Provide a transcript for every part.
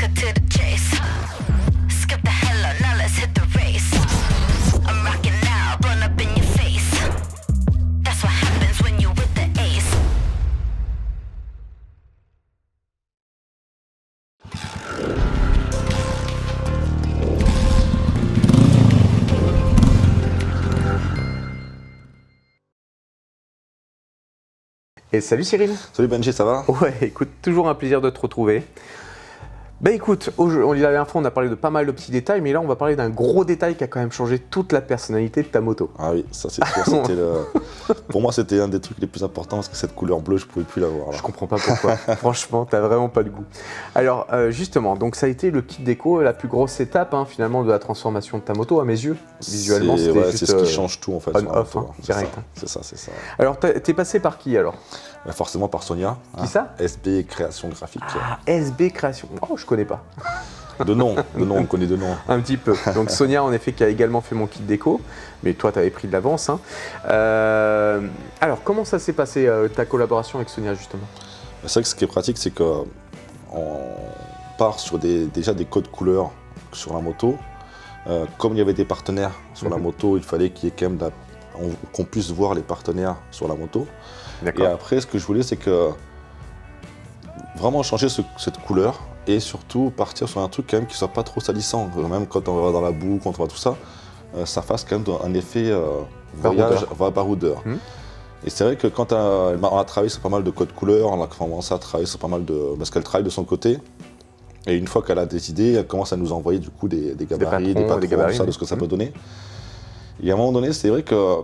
cut to the chase. Skip the hella, now let's hit the race. I'm rocking now, blown up in your face. That's what happens when you with the ace. Et salut Cyril. Salut Benji, ça va? Ouais, écoute, toujours un plaisir de te retrouver. Ben écoute, la dernière fois on a parlé de pas mal de petits détails, mais là on va parler d'un gros détail qui a quand même changé toute la personnalité de ta moto. Ah oui, ça c'est sûr, pour moi c'était un des trucs les plus importants parce que cette couleur bleue je pouvais plus l'avoir. Je comprends pas pourquoi, franchement t'as vraiment pas de goût. Alors justement, donc ça a été le kit déco, la plus grosse étape finalement de la transformation de ta moto à mes yeux. Visuellement c'était juste c'est ce qui change tout en fait. On-off, direct. C'est ça. Alors t'es passé par qui alors? Forcément par Sonia. Qui ça? SB Création Graphique. Ah, SB Création, oh je connais pas. De nom, on connaît de nom. Un petit peu. Donc Sonia, en effet, qui a également fait mon kit déco, mais toi, tu avais pris de l'avance. Alors, comment ça s'est passé, ta collaboration avec Sonia, justement? C'est vrai que ce qui est pratique, c'est qu'on part sur déjà des codes couleurs sur la moto. Comme il y avait des partenaires sur la moto, il fallait qu'il y ait quand même qu'on puisse voir les partenaires sur la moto. Et après, ce que je voulais, c'est que vraiment changer cette couleur et surtout partir sur un truc quand même qui soit pas trop salissant. Même quand on va dans la boue, quand on voit tout ça, ça fasse quand même un effet voyage, baroudeur. Et c'est vrai que quand on a travaillé sur pas mal de codes couleurs, on a commencé à travailler sur pas mal parce qu'elle travaille de son côté. Et une fois qu'elle a des idées, elle commence à nous envoyer du coup des gabarits, des patrons, ça, de ce que ça peut donner. Et à un moment donné, c'est vrai que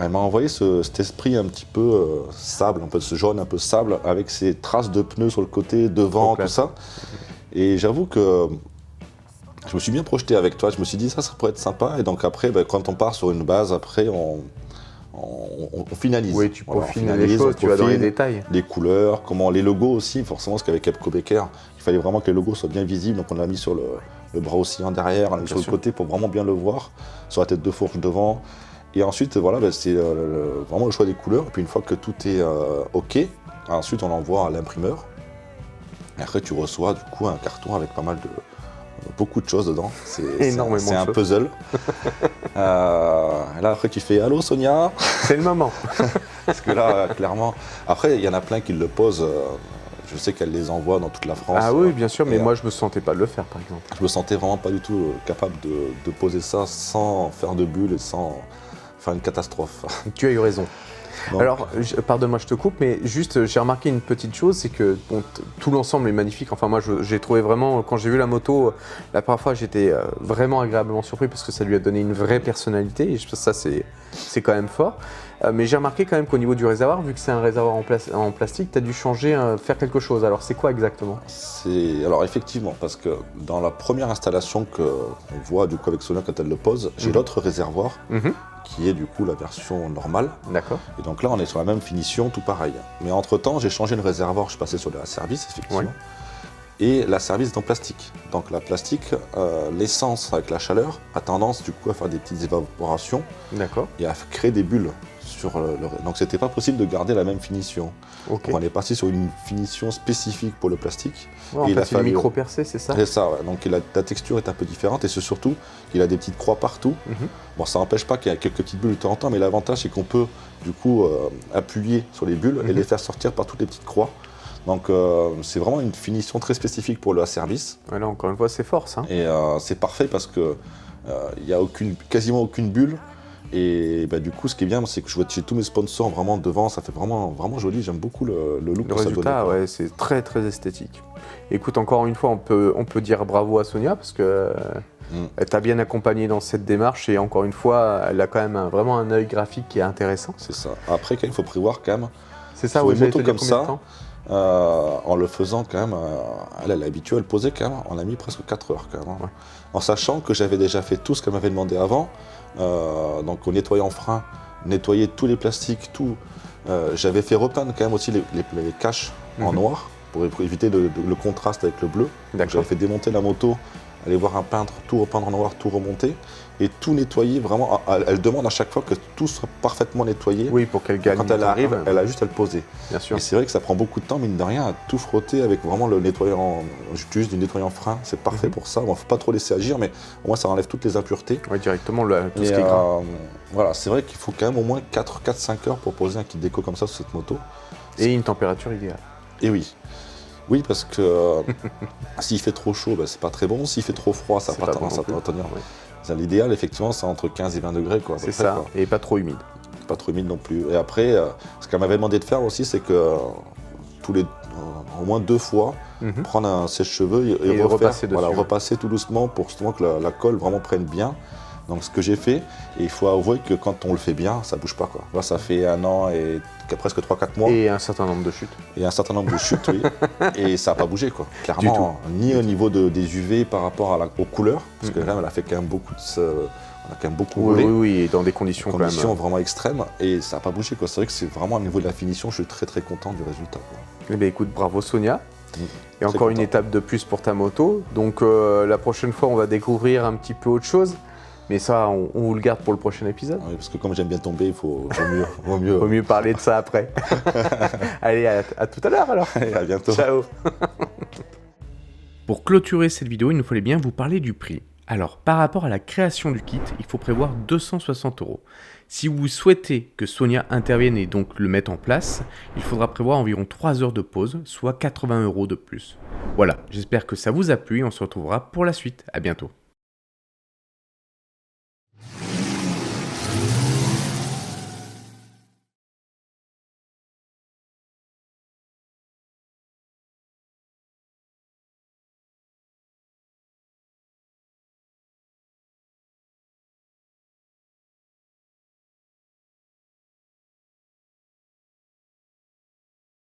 elle m'a envoyé cet esprit un petit peu sable, un peu ce jaune un peu sable, avec ces traces de pneus sur le côté, devant, tout ça. Et j'avoue que je me suis bien projeté avec toi, je me suis dit ça pourrait être sympa. Et donc après, quand on part sur une base, après on finalise. Oui, tu peaufines les choses, tu vas dans les détails. Les couleurs, les logos aussi, forcément, parce qu'avec Epco Becker, il fallait vraiment que les logos soient bien visibles. Donc on l'a mis sur le bras oscillant derrière, on l'a mis sur le côté pour vraiment bien le voir, sur la tête de fourche devant. Et ensuite, voilà, c'est vraiment le choix des couleurs. Et puis une fois que tout est OK, ensuite on l'envoie à l'imprimeur. Et après, tu reçois du coup un carton avec beaucoup de choses dedans. C'est un puzzle. Là, après, tu fais « Allô, Sonia ?» C'est le moment. Parce que là, clairement... Après, il y en a plein qui le posent. Je sais qu'elle les envoie dans toute la France. Ah oui, bien sûr, mais moi, je me sentais pas de le faire, par exemple. Je me sentais vraiment pas du tout capable de poser ça sans faire de bulles et sans faire une catastrophe. Tu as eu raison. Donc, alors, pardonne-moi, je te coupe, mais juste, j'ai remarqué une petite chose, c'est que tout l'ensemble est magnifique. Enfin, moi, j'ai trouvé vraiment, quand j'ai vu la moto, la première fois, j'étais vraiment agréablement surpris parce que ça lui a donné une vraie personnalité, et ça, c'est quand même fort. Mais j'ai remarqué quand même qu'au niveau du réservoir, vu que c'est un réservoir en plastique, tu as dû changer, faire quelque chose. Alors, c'est quoi exactement? Alors, effectivement, parce que dans la première installation qu'on voit du coup avec Sonia quand elle le pose, j'ai l'autre réservoir. Qui est du coup la version normale. D'accord. Et donc là, on est sur la même finition, tout pareil. Mais entre-temps, j'ai changé le réservoir, je suis passé sur la service, effectivement. Oui. Et la service est en plastique. Donc la plastique, l'essence avec la chaleur a tendance du coup à faire des petites évaporations. D'accord. Et à créer des bulles. Donc c'était pas possible de garder la même finition. Okay. Donc on est parti sur une finition spécifique pour le plastique. Ouais, il a fallu micro percé, c'est ça? C'est ça, ouais. Donc la texture est un peu différente et c'est surtout qu'il a des petites croix partout. Bon, ça n'empêche pas qu'il y a quelques petites bulles de temps en temps, mais l'avantage c'est qu'on peut du coup appuyer sur les bulles et les faire sortir par toutes les petites croix. Donc c'est vraiment une finition très spécifique pour le service. Ouais, là encore une fois, c'est fort ça. Et c'est parfait parce que il n'y a quasiment aucune bulle. Et du coup, ce qui est bien, c'est que je vois chez tous mes sponsors vraiment devant, ça fait vraiment, vraiment joli. J'aime beaucoup le look que ça donne. Le résultat, ouais, c'est très très esthétique. Écoute, encore une fois, on peut dire bravo à Sonia parce que elle t'a bien accompagné dans cette démarche et encore une fois, elle a quand même vraiment un œil graphique qui est intéressant. C'est ça. Après, quand même, il faut prévoir quand même. C'est ça, oui, une moto comme ça. En le faisant quand même, elle est habituée à le poser quand même. On a mis presque 4 heures quand même. Ouais. En sachant que j'avais déjà fait tout ce qu'elle m'avait demandé avant. Donc au nettoyant frein, nettoyer tous les plastiques, tout. J'avais fait repeindre quand même aussi les caches en noir pour éviter le contraste avec le bleu. J'avais fait démonter la moto aller voir un peintre, tout repeindre en noir, tout remonter et tout nettoyer vraiment. Elle demande à chaque fois que tout soit parfaitement nettoyé. Oui, pour qu'elle gagne. Quand elle arrive, elle a juste à le poser. Bien sûr. Et c'est vrai que ça prend beaucoup de temps, mine de rien, à tout frotter avec vraiment le nettoyant. J'utilise du nettoyant frein, c'est parfait pour ça. Bon, faut pas trop laisser agir, mais au moins ça enlève toutes les impuretés. Oui, directement tout ce Et, qui est gras. voilà, c'est vrai qu'il faut quand même au moins 4-5 heures pour poser un kit déco comme ça sur cette moto. Et une température idéale. Et oui. Oui, parce que s'il fait trop chaud, c'est pas très bon. S'il fait trop froid, ça C'est va pas pas bon tendance non à plus. tenir. Oui. L'idéal, effectivement, c'est entre 15 et 20 degrés. Quoi, à peu C'est près, ça, quoi. et pas trop humide. Pas trop humide non plus. Et après, ce qu'elle m'avait demandé de faire aussi, c'est que au moins 2 fois, prendre un sèche-cheveux et repasser dessus. Voilà, repasser tout doucement pour justement que la colle vraiment prenne bien. Donc ce que j'ai fait, et il faut avouer que quand on le fait bien, ça bouge pas. Quoi. Là, ça fait 1 an et presque 3-4 mois. Et un certain nombre de chutes. Et un certain nombre de chutes, oui. Et ça n'a pas bougé, quoi. Clairement, ni au niveau des UV par rapport aux couleurs, parce que là, elle a fait quand même beaucoup on a quand même beaucoup roulé. Oui, et dans des conditions quand même. Vraiment extrêmes, et ça n'a pas bougé, quoi. C'est vrai que c'est vraiment au niveau de la finition, je suis très très content du résultat, quoi. Eh bien, écoute, bravo Sonia. Et Très encore une content. étape de plus pour ta moto. Donc la prochaine fois, on va découvrir un petit peu autre chose. Mais ça, on vous le garde pour le prochain épisode. Oui, parce que comme j'aime bien tomber, vaut mieux. Vaut mieux parler de ça après. Allez, à tout à l'heure alors. Allez, à bientôt. Ciao. Pour clôturer cette vidéo, il nous fallait bien vous parler du prix. Alors, par rapport à la création du kit, il faut prévoir 260 €. Si vous souhaitez que Sonia intervienne et donc le mette en place, il faudra prévoir environ 3 heures de pause, soit 80 € de plus. Voilà, j'espère que ça vous a plu et on se retrouvera pour la suite. À bientôt.